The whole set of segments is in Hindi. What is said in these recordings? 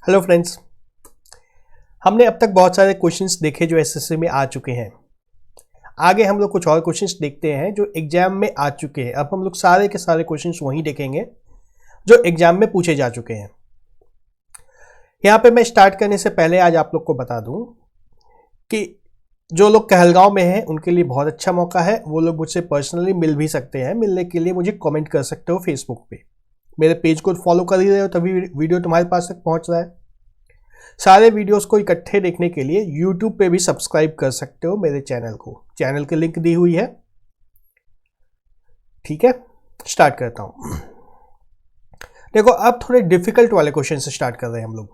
हेलो फ्रेंड्स, हमने अब तक बहुत सारे क्वेश्चंस देखे जो एसएससी में आ चुके हैं। आगे हम लोग कुछ और क्वेश्चंस देखते हैं जो एग्जाम में आ चुके हैं। अब हम लोग सारे के सारे क्वेश्चंस वहीं देखेंगे जो एग्जाम में पूछे जा चुके हैं। यहाँ पे मैं स्टार्ट करने से पहले आज आप लोग को बता दूं कि जो लोग कहलगांव में हैं उनके लिए बहुत अच्छा मौका है। वो लोग मुझसे पर्सनली मिल भी सकते हैं। मिलने के लिए मुझे कमेंट कर सकते हो फेसबुक पे। मेरे पेज को फॉलो कर ही रहे हो तभी वीडियो तुम्हारे पास तक पहुंच रहा है। सारे वीडियोस को इकट्ठे देखने के लिए YouTube पे भी सब्सक्राइब कर सकते हो मेरे चैनल को। चैनल की लिंक दी हुई है। ठीक है, स्टार्ट करता हूं। देखो, अब थोड़े डिफिकल्ट वाले क्वेश्चन से स्टार्ट कर रहे हैं हम लोग।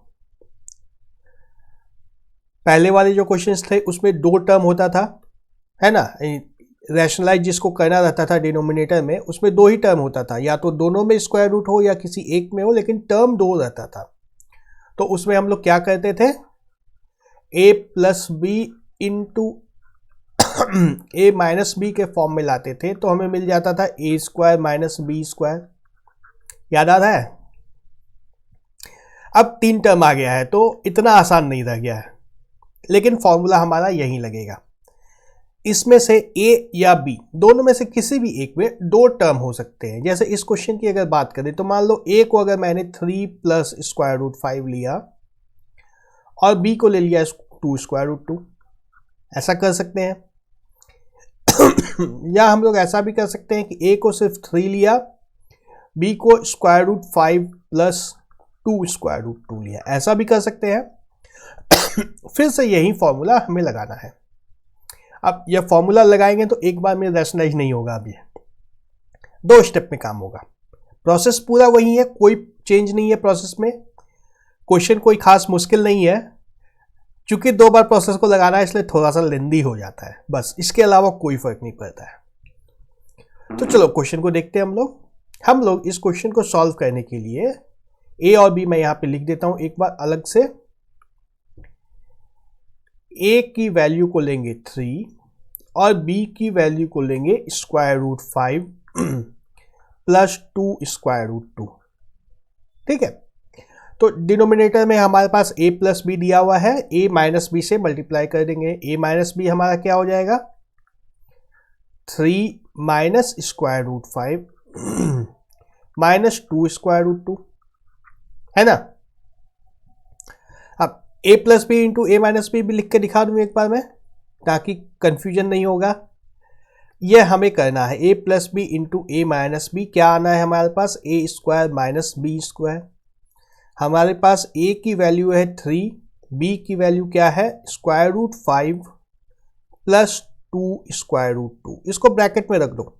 पहले वाले जो क्वेश्चंस थे उसमें 2 टर्म होता था, है ना। रैशनलाइज जिसको करना रहता था डिनोमिनेटर में, उसमें 2 ही टर्म होता था, या तो दोनों में स्क्वायर रूट हो या किसी एक में हो, लेकिन टर्म 2 रहता था। तो उसमें हम लोग क्या करते थे, a plus B into A minus B के फॉर्म में लाते थे। तो हमें मिल जाता था A square minus B square. याद आ रहा है। अब 3 टर्म आ गया है तो इतना आसान नहीं रह गया है, लेकिन फॉर्मूला हमारा यही लगेगा। इसमें से a या b दोनों में से किसी भी एक में 2 टर्म हो सकते हैं। जैसे इस क्वेश्चन की अगर बात करें तो मान लो a को अगर मैंने 3 प्लस स्क्वायर रूट 5 लिया और b को ले लिया 2 स्क्वायर रूट 2, ऐसा कर सकते हैं। या हम लोग ऐसा भी कर सकते हैं कि a को सिर्फ 3 लिया, b को square root 5 plus 2 square root 2 लिया, ऐसा भी कर सकते हैं। फिर से यही फॉर्मूला हमें लगाना है। अब यह फॉर्मूला लगाएंगे तो एक बार में रैशनलाइज नहीं होगा। अब ये 2 स्टेप में काम होगा। प्रोसेस पूरा वही है, कोई चेंज नहीं है प्रोसेस में। क्वेश्चन कोई खास मुश्किल नहीं है। चूंकि 2 बार प्रोसेस को लगाना है इसलिए थोड़ा सा लेंदी हो जाता है, बस इसके अलावा कोई फर्क नहीं पड़ता है। तो चलो क्वेश्चन को देखते हैं हम लोग इस क्वेश्चन को सॉल्व करने के लिए a और b मैं यहां पे लिख देता हूं एक बार अलग से। a की वैल्यू को लेंगे 3 और b की वैल्यू को लेंगे square root 5 plus 2 square root 2। ठीक है, तो डिनोमिनेटर में हमारे पास a प्लस बी दिया हुआ है, a माइनस बी से मल्टीप्लाई कर देंगे। a माइनस बी हमारा क्या हो जाएगा, 3 minus square root 5 minus 2 square root 2, है ना। अब a plus B into A minus B भी लिख के दिखा दूं एक बार मैं, ताकि कंफ्यूजन नहीं होगा। यह हमें करना है a plus B into A minus B. क्या आना है हमारे पास, a square minus B square. हमारे पास a की वैल्यू है 3, b की वैल्यू क्या है square root 5 plus 2 square root 2। इसको ब्रैकेट में रख दो,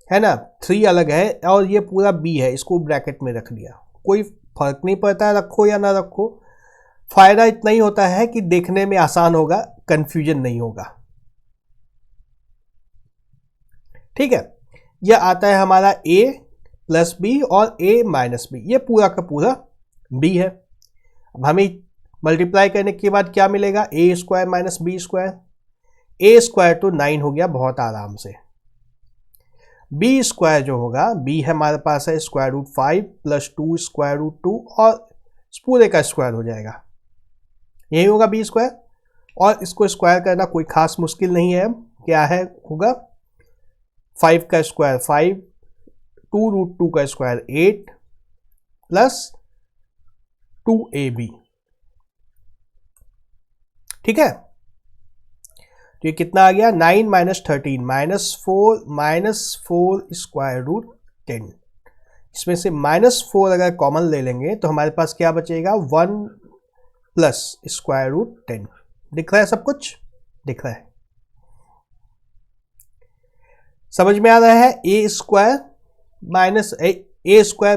है ना। 3 अलग है और ये पूरा b है, इसको ब्रैकेट में रख दिया। कोई फर्क नहीं पड़ता है रखो या ना रखो, फायदा इतना ही होता है कि देखने में आसान होगा, कंफ्यूजन नहीं होगा। ठीक है, यह आता है हमारा a प्लस बी और a माइनस बी, ये पूरा का पूरा b है। अब हमें मल्टीप्लाई करने के बाद क्या मिलेगा, a square minus B square. a square तो 9 हो गया बहुत आराम से। b स्क्वायर जो होगा, b हमारे पास है square root 5 plus 2 square root 2 और इस पूरे का स्क्वायर हो जाएगा, यही होगा b स्क्वायर। और इसको स्क्वायर करना कोई खास मुश्किल नहीं है। क्या है होगा, 5 का स्क्वायर 5, 2 रूट 2 का स्क्वायर 8 प्लस 2ab। ठीक है, तो ये कितना आ गया, 9 माइनस 13 माइनस 4 स्क्वायर रूट 10। इसमें से -4 अगर कॉमन ले लेंगे तो हमारे पास क्या बचेगा, 1 प्लस स्क्वायर रूट 10। दिख रहा है, सब कुछ दिख रहा है, समझ में आ रहा है। a square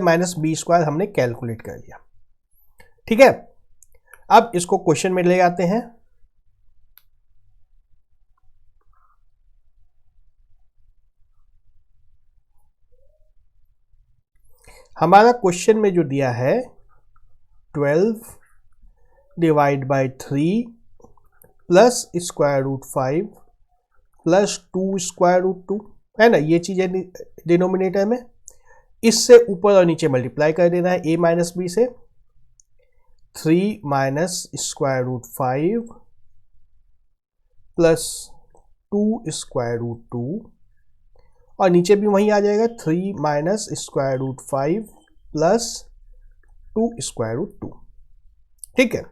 minus B square हमने कैलकुलेट कर लिया। ठीक है, अब इसको क्वेश्चन में ले आते हैं। हमारा क्वेश्चन में जो दिया है 12 divide by 3 plus square root 5 plus 2 square root 2, है ना। ये चीज़ है डिनोमिनेटर में। इससे ऊपर और नीचे मल्टीप्लाई कर देना है a माइनस बी से। 3 minus square root 5 plus 2 square root 2, और नीचे भी वहीं आ जाएगा 3 minus square root 5 plus 2 square root 2। ठीक है,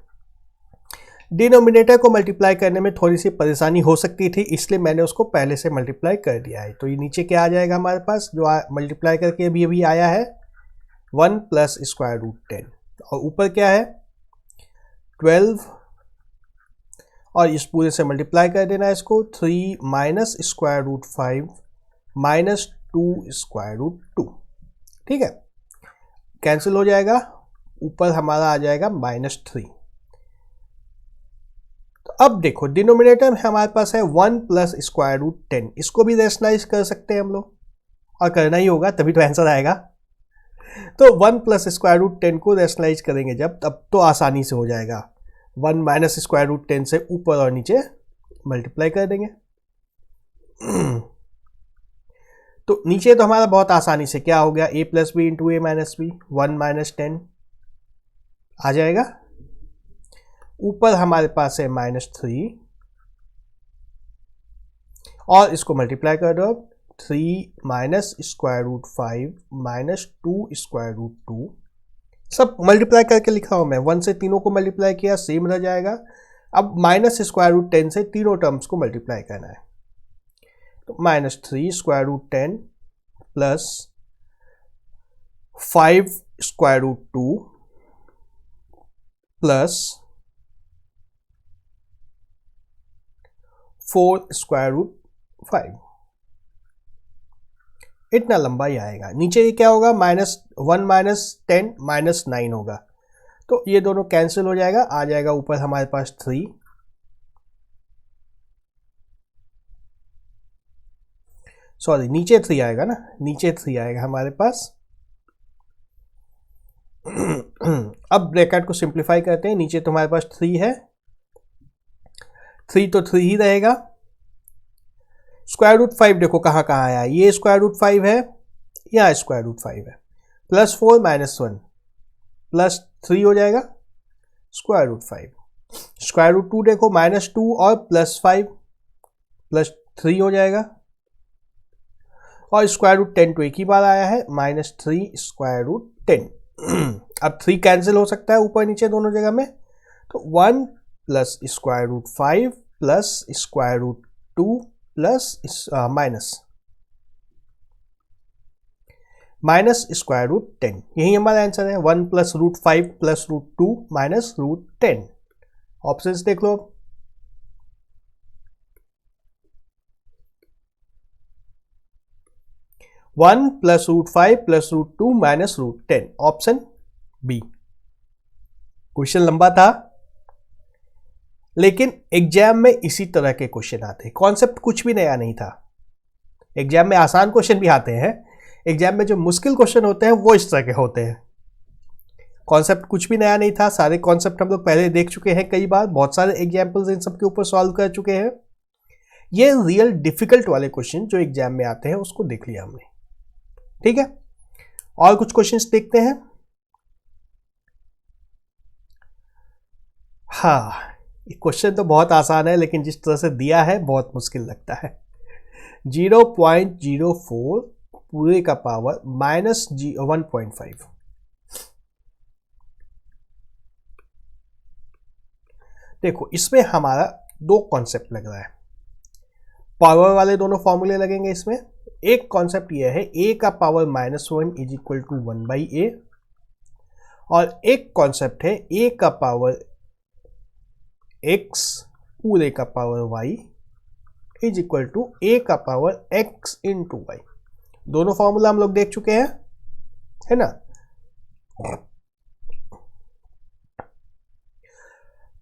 डिनोमिनेटर को मल्टीप्लाई करने में थोड़ी सी परेशानी हो सकती थी, इसलिए मैंने उसको पहले से मल्टीप्लाई कर दिया है। तो ये नीचे क्या आ जाएगा हमारे पास, जो मल्टीप्लाई करके अभी आया है 1 प्लस स्क्वायर रूट 10, और ऊपर क्या है 12, और इस पूरे से मल्टीप्लाई कर देना है इसको 3 minus square root 5 minus 2 square root 2। ठीक है, कैंसिल हो जाएगा, ऊपर हमारा आ जाएगा -3। तो अब देखो डिनोमिनेटर में हमारे पास है 1 प्लस स्क्वायर रूट 10, इसको भी रेशनलाइज कर सकते हैं हम लोग, और करना ही होगा तभी तो आंसर आएगा। तो 1 प्लस स्क्वायर रूट 10 को रेशनलाइज करेंगे जब, तब तो आसानी से हो जाएगा। 1 माइनस स्क्वायर रूट 10 से ऊपर और नीचे मल्टीप्लाई कर देंगे। तो नीचे तो हमारा बहुत आसानी से क्या हो गया, a plus B into A minus B, 1 minus 10 आ जाएगा। ऊपर हमारे पास है -3, और इसको मल्टीप्लाई कर दो, 3 minus square root 5 minus 2 square root 2, सब मल्टीप्लाई करके लिखा हूं मैं, 1 से तीनों को मल्टीप्लाई किया, सेम रह जाएगा। अब माइनस स्क्वायर रूट 10 से तीनों टर्म्स को मल्टीप्लाई करना है, तो -3 square root 10 plus 5 square root 2 plus 4 square root 5, इतना लंबा ही आएगा। नीचे ये क्या होगा, -1 माइनस 10 -9 होगा, तो ये दोनों कैंसिल हो जाएगा, आ जाएगा ऊपर हमारे पास 3, सॉरी नीचे 3 आएगा ना, नीचे 3 आएगा हमारे पास। अब ब्रैकेट को सिंप्लीफाई करते हैं, नीचे तो हमारे पास 3 है, 3 तो 3 ही रहेगा। स्क्वायर रूट 5 देखो कहाँ कहाँ आया, ये स्क्वायर रूट 5 है, यहाँ स्क्वायर रूट 5 है, प्लस 4 माइनस 1 प्लस 3 हो जाएगा स्क्वायर रूट 5। स्क्वायर रूट 2 देखो -2 और प्लस 5 प्लस 3 हो जाएगा, और स्क्वायर रूट 10 तो एक ही बार आया है, -3 स्क्वायर रूट 10। अब 3 कैंसिल हो सकता है ऊपर नीचे दोनों जगह में, तो 1 plus square root 5 plus square root 2 plus minus square root 10, यही हमारा आंसर है। 1 plus root 5 plus root 2 minus root 10। Options देख लो, 1 plus root 5 plus root 2 minus root 10, option B. Question लंबा था, लेकिन एग्जाम में इसी तरह के क्वेश्चन आते हैं, कॉन्सेप्ट कुछ भी नया नहीं था। एग्जाम में आसान क्वेश्चन भी आते हैं, एग्जाम में जो मुश्किल क्वेश्चन होते हैं वो इस तरह के होते हैं। कॉन्सेप्ट कुछ भी नया नहीं था, सारे कॉन्सेप्ट हम लोग पहले देख चुके हैं कई बार, बहुत सारे एग्जाम्पल्स इन सब के ऊपर सॉल्व कर चुके हैं। ये रियल डिफिकल्ट वाले क्वेश्चन जो एग्जाम में आते हैं उसको देख लिया हमने, ठीक है। और कुछ क्वेश्चंस देखते हैं। हाँ, ये क्वेश्चन तो बहुत आसान है, लेकिन जिस तरह से दिया है बहुत मुश्किल लगता है। 0.04 पूरे का पावर -1.5। देखो इसमें हमारा दो कॉन्सेप्ट लग रहा है, पावर वाले दोनों फॉर्मूले लगेंगे इसमें। एक कॉन्सेप्ट यह है a का power -1 is equal to 1/a, और एक कॉन्सेप्ट है a का पावर x पूरे का power y is equal to a का पावर x इंटू वाई। दोनों फॉर्मूला हम लोग देख चुके हैं, है ना।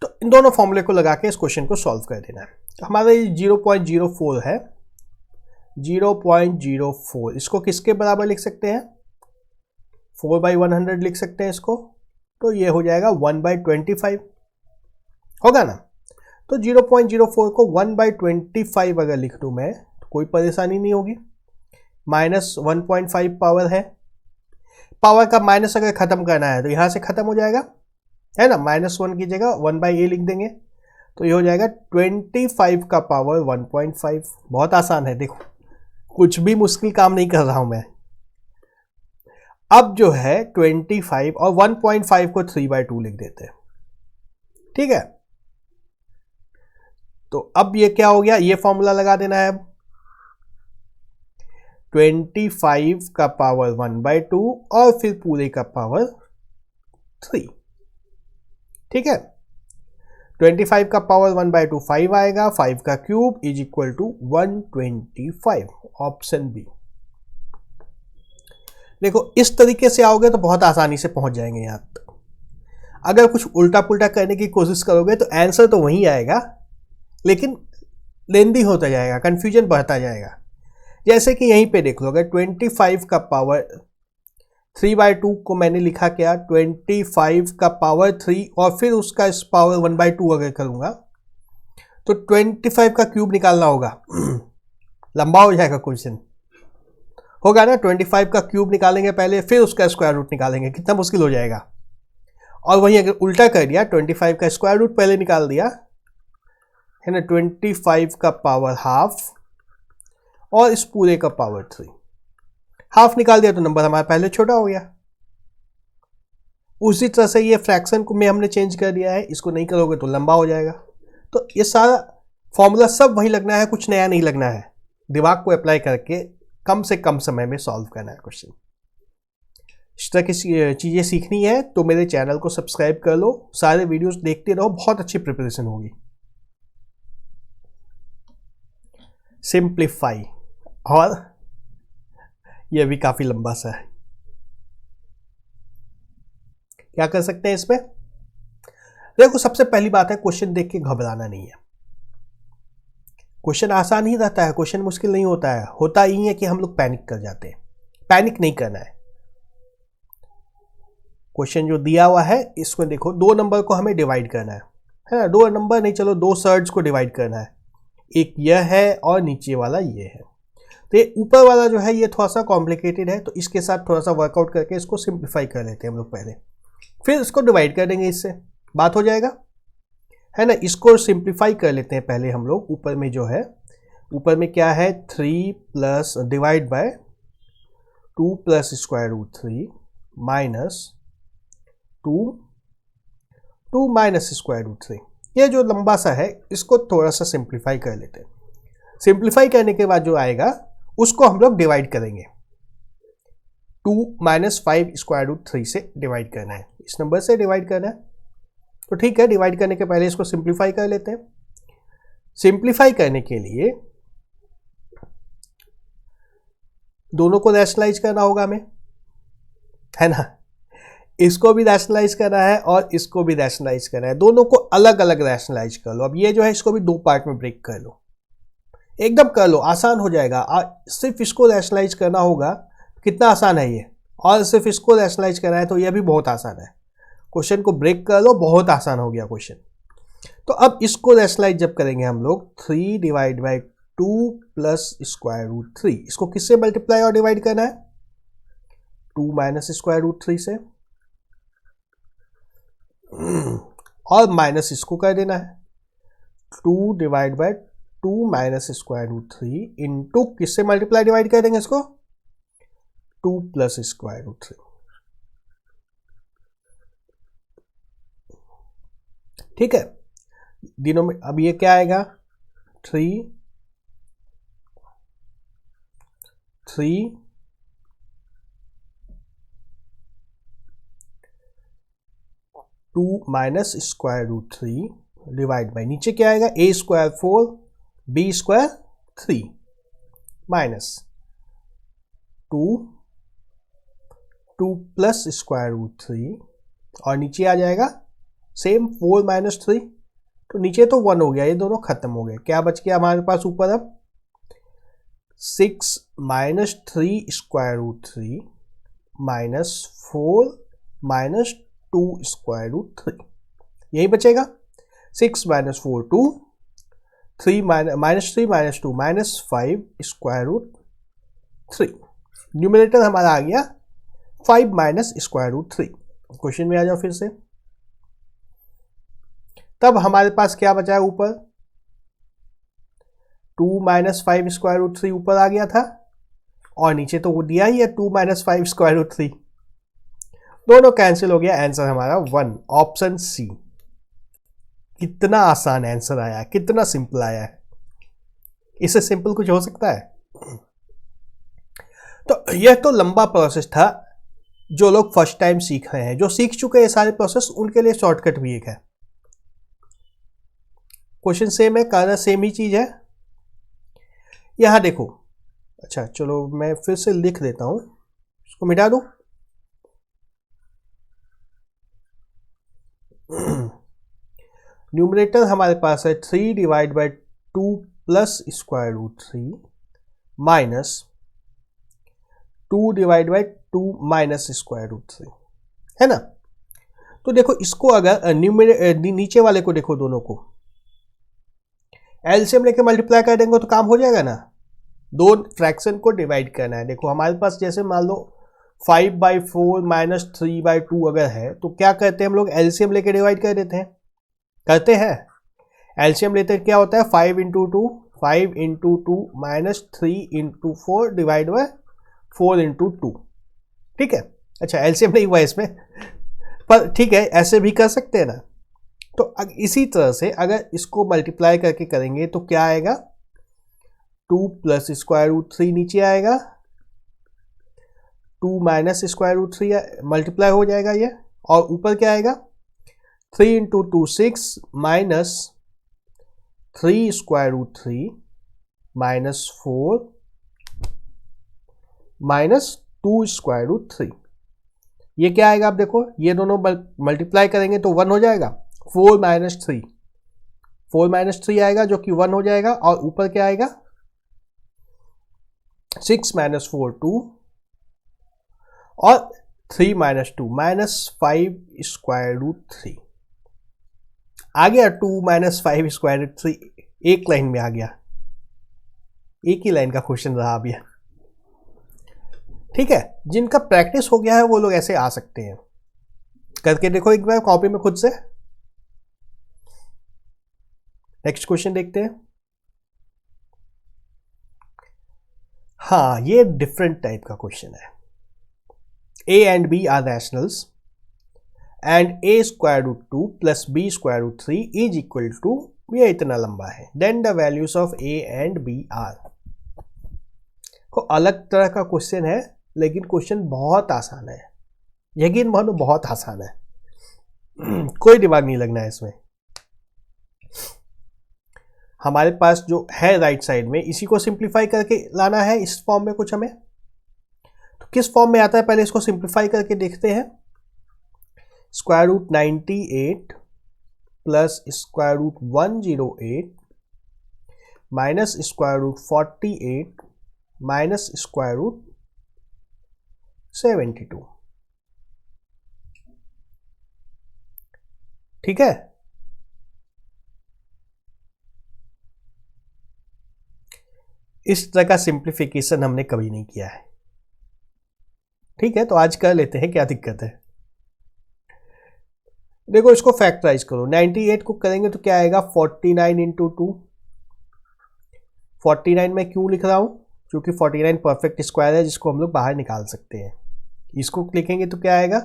तो इन दोनों फॉर्मूले को लगा के इस क्वेश्चन को सॉल्व कर देना है। तो हमारा ये 0.04 है, 0.04 इसको किसके बराबर लिख सकते हैं, 4/100 लिख सकते हैं इसको, तो ये हो जाएगा 1/25 होगा ना। तो 0.04 को 1/25 अगर लिख दूं मैं तो कोई परेशानी नहीं होगी। -1.5 पावर है, पावर का माइनस अगर खत्म करना है तो यहां से खत्म हो जाएगा, है ना, -1 की जगह 1/a लिख देंगे तो ये हो जाएगा 25 का पावर 1.5। बहुत आसान है, देखो कुछ भी मुश्किल काम नहीं कर रहा हूं मैं। अब जो है 25 और 1.5 को 3/2 लिख देते हैं, ठीक है। तो अब ये क्या हो गया, ये फॉर्मूला लगा देना है अब 25 का पावर 1/2 और फिर पूरे का पावर 3, ठीक है। 25 का पावर 1/2 5 आएगा, 5 का cube is equal to 125, option B. देखो इस तरीके से आओगे तो बहुत आसानी से पहुंच जाएंगे यहां तक। अगर कुछ उल्टा पुल्टा करने की कोशिश करोगे तो आंसर तो वही आएगा, लेकिन लेंदी होता जाएगा, कंफ्यूजन बढ़ता जाएगा। जैसे कि यहीं पे देख लो, अगर 25 का पावर 3/2 को मैंने लिखा क्या, 25 का पावर 3 और फिर उसका इस पावर 1/2 अगर करूंगा तो 25 का क्यूब निकालना होगा। लंबा हो जाएगा क्वेश्चन, होगा ना। 25 का क्यूब निकालेंगे पहले, फिर उसका स्क्वायर रूट निकालेंगे, कितना मुश्किल हो जाएगा। और वहीं अगर उल्टा कर दिया, 25 का स्क्वायर रूट पहले निकाल दिया है ना, 25 का पावर हाफ और इस पूरे का पावर 3, हाफ निकाल दिया तो नंबर हमारा पहले छोटा हो गया। उसी तरह से ये फ्रैक्शन को में हमने चेंज कर दिया है, इसको नहीं करोगे तो लंबा हो जाएगा। तो ये सारा फॉर्मूला सब वही लगना है, कुछ नया नहीं लगना है। दिमाग को अप्लाई करके कम से कम समय में सॉल्व करना है क्वेश्चन। इस तरह की चीज़ें सीखनी है तो मेरे चैनल को सब्सक्राइब कर लो, सारे वीडियोस देखते रहो, बहुत अच्छी प्रिपरेशन होगी। सिंप्लीफाई, और यह भी काफी लंबा सा है। क्या कर सकते हैं इसमें, देखो सबसे पहली बात है क्वेश्चन देख के घबराना नहीं है। क्वेश्चन आसान ही रहता है, क्वेश्चन मुश्किल नहीं होता है। होता ही है कि हम लोग पैनिक कर जाते हैं, पैनिक नहीं करना है। क्वेश्चन जो दिया हुआ है इसको देखो, 2 नंबर को हमें डिवाइड करना है ना, 2 नंबर नहीं, चलो 2 सर्ड्स को डिवाइड करना है। एक यह है और नीचे वाला ये है। तो ये ऊपर वाला जो है ये थोड़ा सा कॉम्प्लिकेटेड है, तो इसके साथ थोड़ा सा वर्कआउट करके इसको सिंप्लीफाई कर लेते हैं हम लोग पहले, फिर इसको डिवाइड कर देंगे, इससे बात हो जाएगा, है ना। इसको सिंप्लीफाई कर लेते हैं पहले हम लोग। ऊपर में जो है, ऊपर में क्या है, 3 plus divide by 2 plus square root 3 minus 2 minus square root 3। ये जो लंबा सा है इसको थोड़ा सा सिंप्लीफाई कर लेते हैं। सिंप्लीफाई करने के बाद जो आएगा उसको हम लोग डिवाइड करेंगे, 2 माइनस 5 स्क्वायर रूट 3 से डिवाइड करना है, इस नंबर से डिवाइड करना है। तो ठीक है, डिवाइड करने के पहले इसको सिंप्लीफाई कर लेते हैं। सिंप्लीफाई करने के लिए दोनों को रैशनलाइज करना होगा हमें, है ना। इसको भी रैशनलाइज करना है और इसको भी रैशनलाइज करना है, दोनों को अलग अलग रैशनलाइज कर लो। अब ये जो है इसको भी 2 पार्ट में ब्रेक कर लो, एकदम कर लो, आसान हो जाएगा। सिर्फ इसको रैशनलाइज करना होगा, कितना आसान है ये, और सिर्फ इसको रैशनलाइज करना है तो यह भी बहुत आसान है। क्वेश्चन को ब्रेक कर लो, बहुत आसान हो गया क्वेश्चन। तो अब इसको रैशनलाइज जब करेंगे हम लोग, 3 divide by 2 plus square root 3, इसको किससे मल्टीप्लाई और डिवाइड करना है, 2 माइनस स्क्वायर रूट 3 से, और माइनस इसको कर देना है 2 divide by 2 minus square root 3 into किससे मल्टीप्लाई डिवाइड कर देंगे इसको, 2 प्लस स्क्वायर रूट 3। ठीक है, दिनों में अब ये क्या आएगा, 3 2 minus square root 3 divide by, नीचे क्या आएगा, a square 4 b square 3 minus 2 plus square root 3, और नीचे आ जाएगा सेम 4 माइनस 3, तो नीचे तो 1 हो गया, ये दोनों खत्म हो गए। क्या बच गया हमारे पास ऊपर, अब 6 minus 3 square root 3 minus 4 minus 2 square root 3, यही बचेगा। 6 माइनस 4 2, 3 minus 3 minus 2 minus 5 square root 3। Numerator हमारा आ गया 5 माइनस स्क्वायर रूट 3। क्वेश्चन में आ जाओ फिर से, तब हमारे पास क्या बचा है ऊपर, 2 माइनस 5 स्क्वायर रूट 3 ऊपर आ गया था, और नीचे तो वो दिया ही है 2 माइनस 5 स्क्वायर रूट 3, दोनों कैंसिल हो गया, आंसर हमारा 1, ऑप्शन सी। कितना आसान आंसर आया है, कितना सिंपल आया है, इससे सिंपल कुछ हो सकता है? तो यह तो लंबा प्रोसेस था, जो लोग फर्स्ट टाइम सीख रहे हैं, जो सीख चुके हैं सारे प्रोसेस उनके लिए शॉर्टकट भी एक है। क्वेश्चन सेम है, करना सेम ही चीज है। यहां देखो, अच्छा चलो मैं फिर से लिख देता हूं, इसको मिटा दूं। न्यूमरेटर हमारे पास है 3 divide by 2 plus square root 3 minus 2 divide by 2 minus square root 3, है ना। तो देखो इसको अगर नीचे वाले को देखो, दोनों को एलसीएम लेके मल्टीप्लाई कर देंगे तो काम हो जाएगा ना। दो फ्रैक्शन को डिवाइड करना है। देखो हमारे पास जैसे मान लो 5/4 माइनस 3/2 अगर है, तो क्या करते हैं हम लोग, एलसीएम लेके डिवाइड कर देते हैं, करते हैं। एलसीएम लेते क्या होता है, 5 into 2, 5 into 2 minus 3 into 4 divide by 4 into 2, ठीक है। अच्छा एलसीएम नहीं हुआ इसमें, पर ठीक है ऐसे भी कर सकते हैं ना। तो इसी तरह से अगर इसको मल्टीप्लाई करके करेंगे तो क्या आएगा, 2 प्लस स्क्वायर रूट 3 नीचे आएगा, 2 माइनस स्क्वायर रूट 3 मल्टीप्लाई हो जाएगा ये, और ऊपर क्या आएगा, 3 into 2 6 minus 3 square root 3 minus 4 minus 2 square root 3, ये क्या आएगा, आप देखो ये दोनों मल्टीप्लाई करेंगे तो 1 हो जाएगा, 4 माइनस 3, 4 माइनस 3 आएगा जो कि 1 हो जाएगा, और ऊपर क्या आएगा, 6 माइनस 4 2, और 3 माइनस 2 माइनस 5 स्क्वायर रूट 3 आ गया, 2 माइनस 5 स्क्वायर रूट 3 एक लाइन में आ गया, एक ही लाइन का क्वेश्चन रहा अभी, ठीक है। जिनका प्रैक्टिस हो गया है वो लोग ऐसे आ सकते हैं, करके देखो एक बार कॉपी में खुद से। नेक्स्ट क्वेश्चन देखते हैं। हाँ ये डिफरेंट टाइप का क्वेश्चन है। a and b are rationals and a square root 2 plus b square root 3 is equal to, ये इतना लंबा है, then the values of a and b are. को अलग तरह का क्वेश्चन है, लेकिन क्वेश्चन बहुत आसान है, यकीन मानो बहुत आसान है, कोई दिमाग नहीं लगना है इसमें। हमारे पास जो है राइट साइड में, इसी को सिंप्लीफाई करके लाना है इस फॉर्म में कुछ हमें, तो किस फॉर्म में आता है पहले इसको सिंप्लीफाई करके देखते हैं। Square root 98 plus square root 108 minus square root 48 minus square root 72, ठीक है। इस तरह का सिंप्लीफिकेशन हमने कभी नहीं किया है, ठीक है, तो आज कर लेते हैं, क्या दिक्कत है। देखो इसको फैक्टराइज करो, 98 को करेंगे तो क्या आएगा, 49 इंटू 2, 49 में क्यों लिख रहा हूं, क्योंकि 49 परफेक्ट स्क्वायर है जिसको हम लोग बाहर निकाल सकते हैं। इसको लिखेंगे तो क्या आएगा,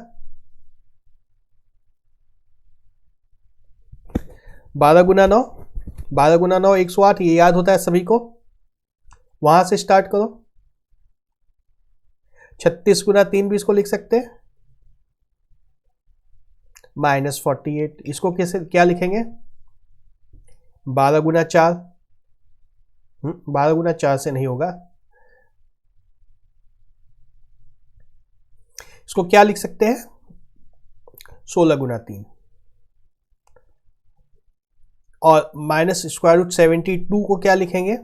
12 गुना 9, 12 गुना 9 108, ये याद होता है सभी को, वहां से स्टार्ट करो। 36 गुना 3 भी इसको लिख सकते हैं, माइनस 48, इसको कैसे क्या लिखेंगे, 12 गुना 4, 12 गुना 4 से नहीं होगा, इसको क्या लिख सकते हैं, 16 गुना 3, और माइनस स्क्वायर रूट 72 को क्या लिखेंगे,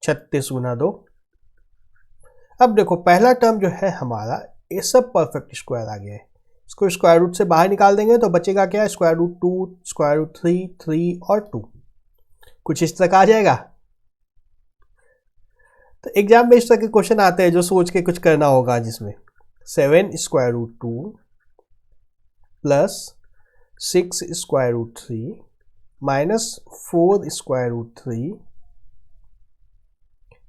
36 गुना 2। अब देखो पहला टर्म जो है हमारा, ये सब परफेक्ट स्क्वायर आ गया है, इसको स्क्वायर रूट से बाहर निकाल देंगे तो बचेगा क्या, स्क्वायर रूट 2, स्क्वायर रूट 3, 3 और 2, कुछ इस तरह का आ जाएगा। तो एग्जाम में इस तरह के क्वेश्चन आते हैं जो सोच के कुछ करना होगा, जिसमें 7 square root 2 plus 6 square root 3 minus 4 square root 3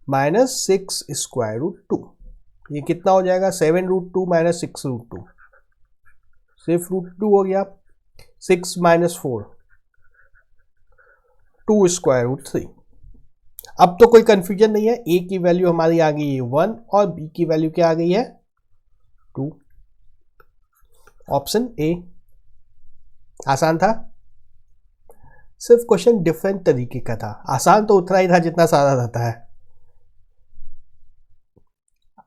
minus 6 square root 2। ये कितना हो जाएगा? 7 रूट 2 माइनस 6 रूट 2, सिर्फ रूट 2 हो गया। 6 माइनस 4, 2 स्क्वायर रूट 3। अब तो कोई कंफ्यूजन नहीं है, ए की वैल्यू हमारी आ गई है 1 और बी की वैल्यू क्या आ गई है? 2। Option A. आसान था, सिर्फ क्वेश्चन डिफरेंट तरीके का था। आसान तो उतना ही था जितना सारा रहता है।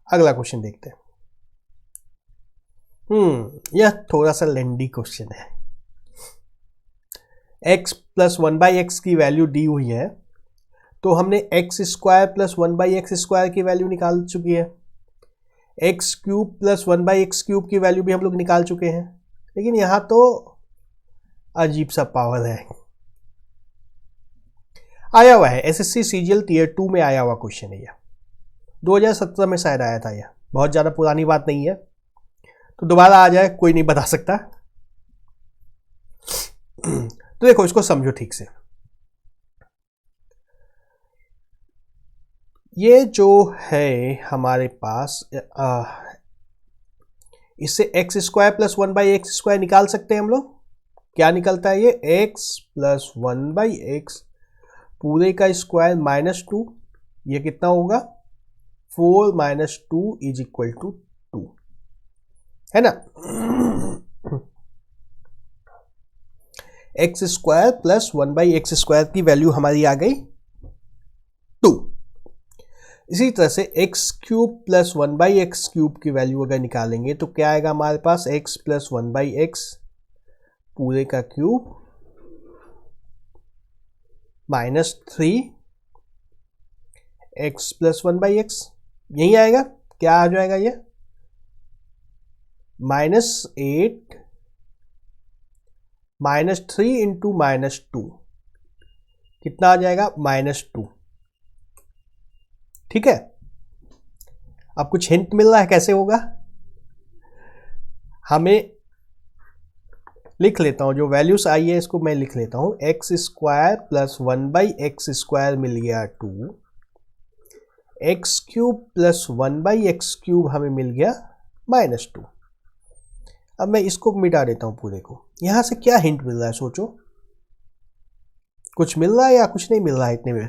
अगला क्वेश्चन देखते हैं। यह थोड़ा सा लेंदी क्वेश्चन है। x प्लस 1/x की वैल्यू दी हुई है, तो हमने x square plus 1/x square की वैल्यू निकाल चुकी है। X cube plus 1/x cube की वैल्यू भी हम लोग निकाल चुके हैं। लेकिन यहां तो अजीब सा पावर है, आया हुआ है एसएससी सीजीएल टियर 2 में आया हुआ क्वेश्चन है। यह 2017 में शायद आया था। यह बहुत ज़्यादा पुरानी बात नहीं है, तो दोबारा आ जाए कोई नहीं बता सकता। तो देखो, इसको समझो ठीक से। ये जो है हमारे पास, इससे x square plus 1/x square निकाल सकते हैं हम लोग। क्या निकलता है ये? x प्लस 1/x पूरे का स्क्वायर माइनस 2। ये कितना होगा? 4 माइनस 2 इज इक्वल टू 2, है ना। X square plus 1/x square की वैल्यू हमारी आ गई 2। इसी तरह से x cube plus 1/x cube की वैल्यू अगर निकालेंगे तो क्या आएगा हमारे पास? x प्लस 1/x पूरे का cube minus 3 x plus 1/x, यही आएगा। क्या आ जाएगा ये? -8 -3 इंटू -2 कितना आ जाएगा? -2। ठीक है, अब कुछ हिंट मिल रहा है कैसे होगा? हमें लिख लेता हूं, जो वैल्यूज आई है इसको मैं लिख लेता हूं। X square plus 1/x square मिल गया 2, x cube plus 1/x cube हमें मिल गया -2। अब मैं इसको मिटा देता हूं पूरे को। यहां से क्या हिंट मिल रहा है सोचो? कुछ मिल रहा है या कुछ नहीं मिल रहा है इतने में?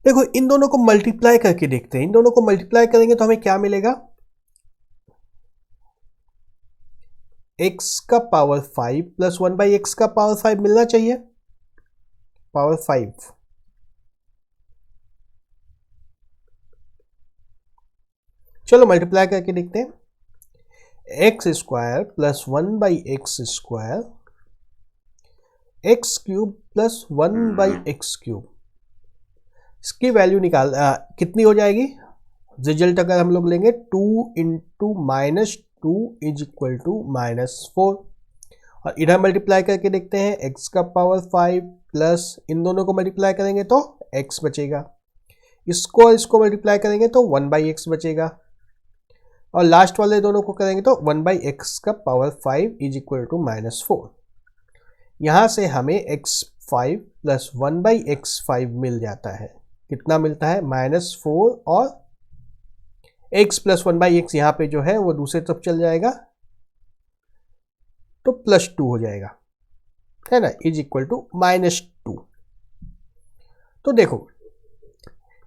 देखो, इन दोनों को मल्टीप्लाई करके देखते हैं। इन दोनों को मल्टीप्लाई करेंगे तो हमें क्या मिलेगा? x का पावर 5 प्लस 1/x का पावर 5 मिलना चाहिए, पावर 5। चलो मल्टीप्लाई करके देखते हैं। X square plus 1/x square, x cube plus 1/x cube, इसकी वैल्यू निकाल कितनी हो जाएगी? रिजल्ट अगर हम लोग लेंगे 2 इंटू -2 इज इक्वल टू -4। और इधर मल्टीप्लाई करके देखते हैं। x का पावर 5 प्लस इन दोनों को मल्टीप्लाई करेंगे तो x बचेगा, इसको और इसको मल्टीप्लाई करेंगे तो 1/x बचेगा, और लास्ट वाले दोनों को करेंगे तो 1/x का पावर 5 इज इक्वल टू -4। यहां से हमें x5 प्लस 1/x5 मिल जाता है। कितना मिलता है? -4, और x प्लस 1/x यहां पे जो है वो दूसरे तरफ चल जाएगा तो +2 हो जाएगा, है ना, इज इक्वल टू -2। तो देखो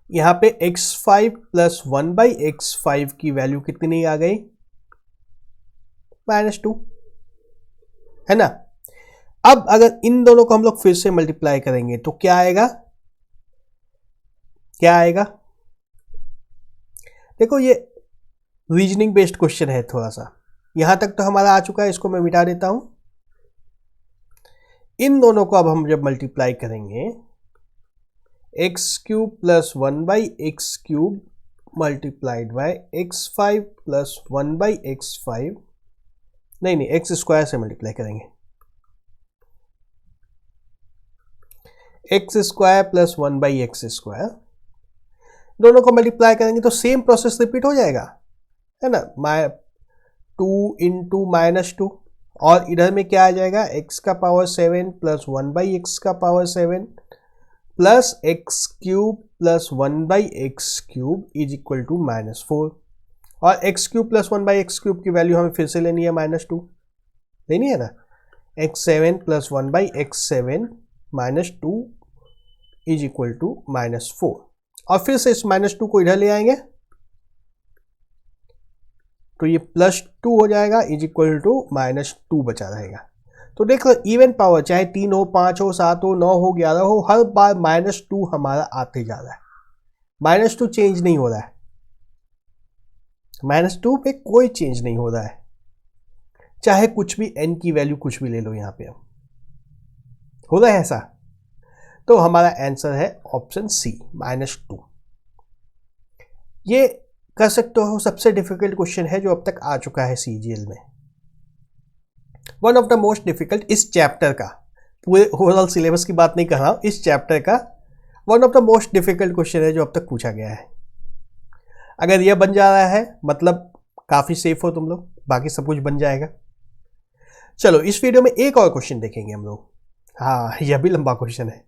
यहां पे x5 प्लस 1/x5 की वैल्यू कितनी आ गई? -2, है ना। अब अगर इन दोनों को हम लोग फिर से मल्टीप्लाई करेंगे तो क्या आएगा? क्या आएगा? देखो, ये रीजनिंग बेस्ड क्वेश्चन है थोड़ा सा। यहां तक तो हमारा आ चुका है, इसको मैं मिटा देता हूं। इन दोनों को अब हम जब मल्टीप्लाई करेंगे, x cube plus 1/x cube multiplied by x5 plus 1/x5, नहीं एक्स स्क्वायर से मल्टीप्लाई करेंगे। एक्स स्क्वायर प्लस 1/x², दोनों को मल्टीप्लाई करेंगे तो सेम प्रोसेस रिपीट हो जाएगा, है ना। 2 इंटू -2, और इधर में क्या आ जाएगा, x⁻7 plus 1/x⁻7 plus x³ plus 1/x³ is equal to -4, और x³ प्लस 1/x³ की वैल्यू हमें फिर से लेनी है -2, लेनी है ना। x7 plus 1/x7 -2 is equal to -4, और फिर से इस -2 को इधर ले आएंगे तो ये +2 हो जाएगा इज इक्वल टू -2 बचा रहेगा। तो देख लो इवन पावर चाहे 3 हो, 5 हो, 7 हो, 9 हो, 11 हो, हर बार -2 हमारा आते जा रहा है, -2 चेंज नहीं हो रहा है, -2 पे कोई चेंज नहीं हो रहा है, चाहे कुछ भी n की वैल्यू कुछ भी ले लो, यहां पे हो रहा है ऐसा। तो हमारा आंसर है ऑप्शन सी -2। ये कर सकते हो सबसे डिफिकल्ट क्वेश्चन है जो अब तक आ चुका है सीजीएल में, one of the most difficult इस चैप्टर का, पूरे ओवरऑल सिलेबस की बात नहीं कर रहा हूं, इस चैप्टर का one of the most difficult question है जो अब तक पूछा गया है। अगर यह बन जा रहा है मतलब काफी सेफ हो तुम लोग, बाकी सब कुछ बन जाएगा। चलो इस वीडियो में एक और क्वेश्चन देखेंगे हम लोग। हाँ यह भी लंबा क्वेश्चन है,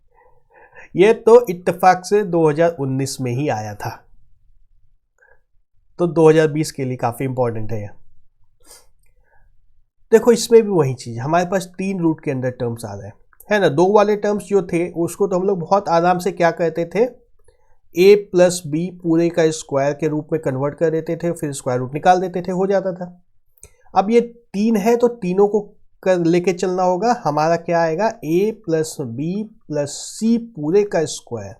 यह तो इत्तेफाक से 2019 में ही आया था, तो 2020 के लिए काफी इंपॉर्टेंट है यह। देखो इसमें भी वही चीज, हमारे पास 3 रूट के अंदर टर्म्स आ रहे हैं, है ना। 2 वाले टर्म्स जो थे उसको तो हम लोग बहुत आराम से क्या कहते थे, a प्लस बी पूरे का स्क्वायर के रूप में कन्वर्ट कर देते थे, फिर स्क्वायर रूट निकाल देते थे, हो जाता था। अब ये 3 है तो तीनों को कर लेके चलना होगा, हमारा क्या आएगा, a प्लस बी प्लस सी पूरे का स्क्वायर,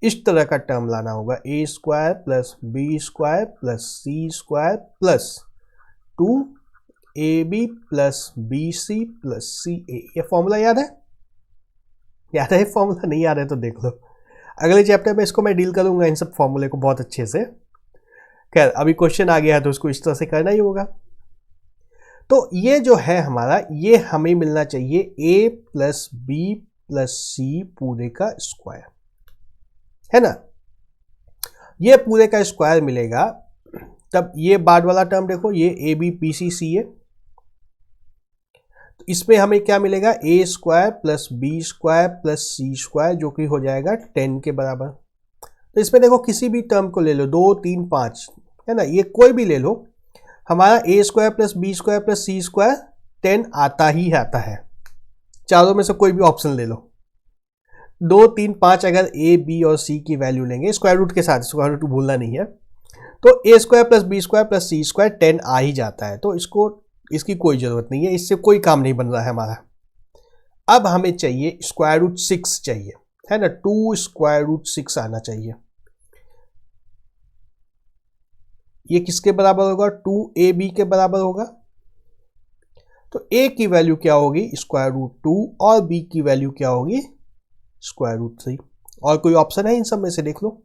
इस तरह का टर्म लाना होगा, a square plus b square plus c square plus 2ab plus bc plus ca। ये फॉर्मूला याद है? याद है फॉर्मूला? नहीं याद है तो देख लो, अगले चैप्टर में इसको मैं डील करूंगा इन सब फॉर्मूले को बहुत अच्छे से। खैर अभी क्वेश्चन आ गया है तो उसको इस तरह से करना ही होगा। तो ये जो है हमारा, ये हमें मिलना चाहिए a प्लस बी प्लस सी पूरे का स्क्वायर, है ना। ये पूरे का स्क्वायर मिलेगा तब ये बाद वाला टर्म देखो, ये ए बी पी सी सी है, तो इसमें हमें क्या मिलेगा, a square plus b square plus c square, जो कि हो जाएगा 10 के बराबर। तो इसमें देखो किसी भी टर्म को ले लो, 2 3 5, है ना, ये कोई भी ले लो, हमारा a square plus b square plus c square 10 आता ही आता है, चारों में से कोई भी ऑप्शन ले लो। 2 3 5 अगर a b और c की वैल्यू लेंगे स्क्वायर रूट के साथ, स्क्वायर रूट भूलना नहीं है, तो a square plus b square plus c square 10 आ ही जाता है, तो इसकी कोई ज़रूरत नहीं है, इससे कोई काम नहीं बन रहा है हमारा। अब हमें चाहिए स्क्वायर रूट 6 चाहिए, है ना, 2 स्क्वायर रूट 6 आना चाहिए। ये किसके बराबर होगा, 2ab के बराबर होगा। तो a की वैल्यू क्या होगी, स्क्वायर रूट 2, और b की वैल्यू क्या होगी, स्क्वायर रूट 3। और कोई ऑप्शन है इन सब में से, देख लो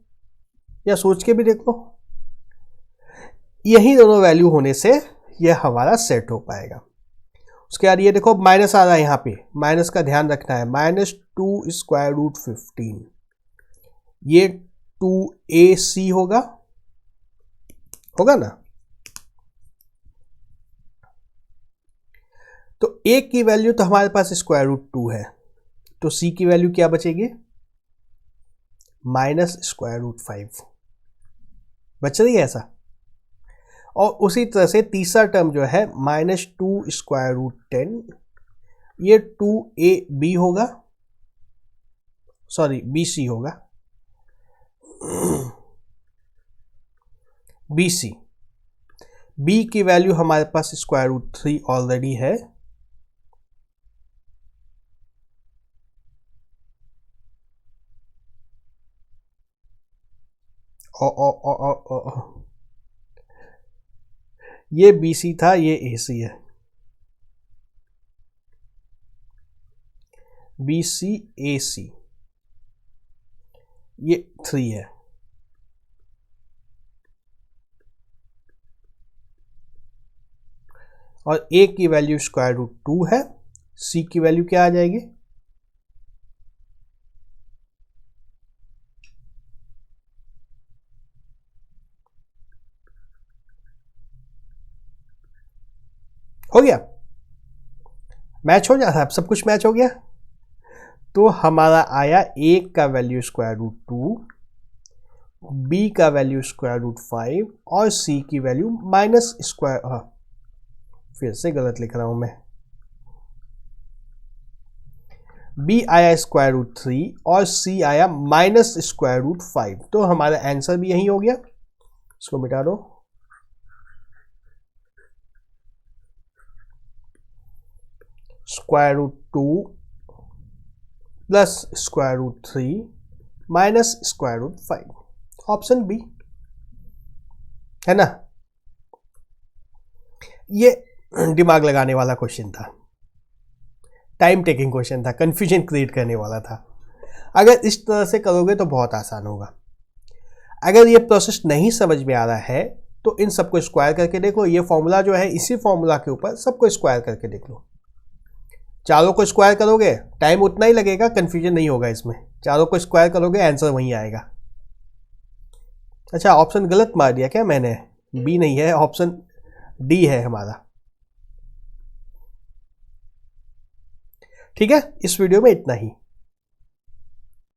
या सोच के भी देख लो। यही दोनों वैल्यू होने से यह हमारा सेट हो पाएगा। उसके बाद ये देखो माइनस आ रहा है, यहाँ पे माइनस का ध्यान रखना है, -2 स्क्वायर रूट 15, ये 2ac होगा ना। तो a की वैल्यू तो हमारे पास स्क्वायर रूट 2 है, तो c की वैल्यू क्या बचेगी, -स्क्वायर रूट 5 बच रही है ऐसा। और उसी तरह से तीसरा टर्म जो है -2 स्क्वायर रूट 10, ये 2ab होगा, सॉरी bc होगा, bc, b की वैल्यू हमारे पास स्क्वायर रूट 3 ऑलरेडी है, ये BC था, ये AC है, BC AC, ये 3 है। और A की वैल्यू स्क्वायर रूट 2 है, C की वैल्यू क्या आ जाएगी, हो गया, मैच हो जाता है, सब कुछ मैच हो गया। तो हमारा आया a का वैल्यू स्क्वायर रूट 2, b का वैल्यू स्क्वायर रूट 5 और c की वैल्यू माइनस स्क्वायर, फिर से गलत लिख रहा हूं मैं, b आया स्क्वायर रूट 3 और c आया माइनस स्क्वायर रूट 5। तो हमारा आंसर भी यही हो गया, इसको मिटा दो। Square root 2 plus square root 3 minus square root 5, option b है ना। ये दिमाग लगाने वाला क्वेश्चन था, टाइम टेकिंग क्वेश्चन था, कंफ्यूजन क्रिएट करने वाला था। अगर इस तरह से करोगे तो बहुत आसान होगा। अगर ये प्रोसेस नहीं समझ में आ रहा है तो इन सबको स्क्वायर करके देखो, ये फॉर्मूला जो है इसी फॉर्मूला के ऊपर सबको स्क्वायर करके देख लो। चारों को स्क्वायर करोगे टाइम उतना ही लगेगा, कंफ्यूजन नहीं होगा इसमें। चारों को स्क्वायर करोगे आंसर वहीं आएगा। अच्छा, ऑप्शन गलत मार दिया क्या मैंने? बी नहीं है, ऑप्शन डी है हमारा। ठीक है, इस वीडियो में इतना ही।